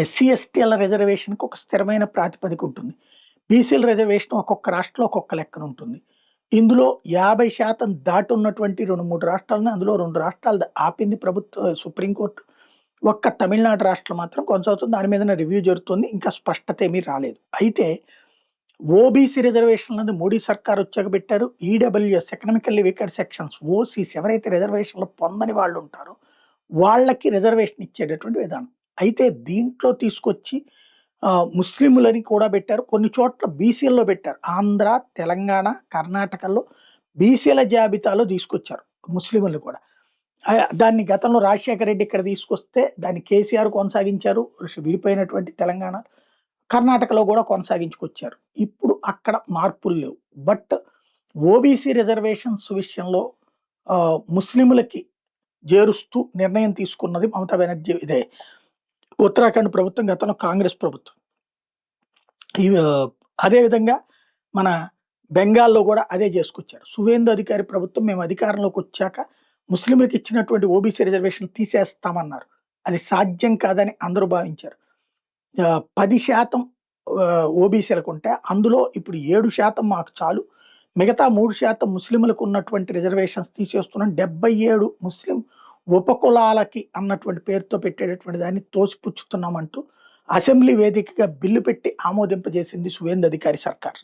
SC, ఎస్టీల రిజర్వేషన్‌కి ఒక స్థిరమైన ప్రాతిపదిక ఉంటుంది. బీసీల రిజర్వేషన్ ఒక్కొక్క రాష్ట్రంలో ఒక్కొక్క లెక్కన ఉంటుంది. ఇందులో 50% దాటున్నటువంటి 2, 3 రాష్ట్రాలను అందులో 2 రాష్ట్రాలు ఆపింది సుప్రీంకోర్టు. ఒక్క తమిళనాడు రాష్ట్రం మాత్రం కొనసాగుతుంది. దాని మీదనే రివ్యూ జరుగుతుంది. ఇంకా స్పష్టత ఏమీ రాలేదు. అయితే ఓబీసీ రిజర్వేషన్‌లనేది మోడీ సర్కార్ వచ్చాక పెట్టారు. EWS economically weaker sections OCs ఎవరైతే రిజర్వేషన్‌లు పొందని వాళ్ళు ఉంటారో వాళ్ళకి రిజర్వేషన్ ఇచ్చేటటువంటి విధానం. అయితే దీంట్లో తీసుకొచ్చి ముస్లిములని కూడా పెట్టారు. కొన్ని చోట్ల బీసీల్లో పెట్టారు. ఆంధ్ర, తెలంగాణ, కర్ణాటకలో బీసీల జాబితాలో తీసుకొచ్చారు ముస్లిముల్ని కూడా. దాన్ని గతంలో రాజశేఖర రెడ్డి ఇక్కడ తీసుకొస్తే దాన్ని కేసీఆర్ కొనసాగించారు. విడిపోయినటువంటి తెలంగాణ, కర్ణాటకలో కూడా కొనసాగించుకొచ్చారు. ఇప్పుడు అక్కడ మార్పులు లేవు. బట్ ఓబీసీ రిజర్వేషన్స్ విషయంలో ముస్లిములకి చేరుస్తూ నిర్ణయం తీసుకున్నది మమతా బెనర్జీ ఇదే ఉత్తరాఖండ్ ప్రభుత్వం, గతంలో కాంగ్రెస్ ప్రభుత్వం. అదేవిధంగా మన బెంగాల్లో కూడా అదే చేసుకొచ్చారు. సువేందు అధికారి ప్రభుత్వం మేము అధికారంలోకి వచ్చాక ముస్లింలకు ఇచ్చినటువంటి ఓబీసీ రిజర్వేషన్ తీసేస్తామన్నారు. అది సాధ్యం కాదని అందరూ భావించారు. 10% ఓబీసీలకు ఉంటే అందులో ఇప్పుడు 7% మాకు చాలు, మిగతా 3% ముస్లింలకు ఉన్నటువంటి రిజర్వేషన్స్ తీసేస్తున్నాం, 77 ముస్లిం ఉపకులాలకి అన్నటువంటి పేరుతో పెట్టేటటువంటి దాన్ని తోసిపుచ్చుతున్నామంటూ అసెంబ్లీ వేదికగా బిల్లు పెట్టి ఆమోదింపజేసింది సువేందు అధికారి సర్కార్.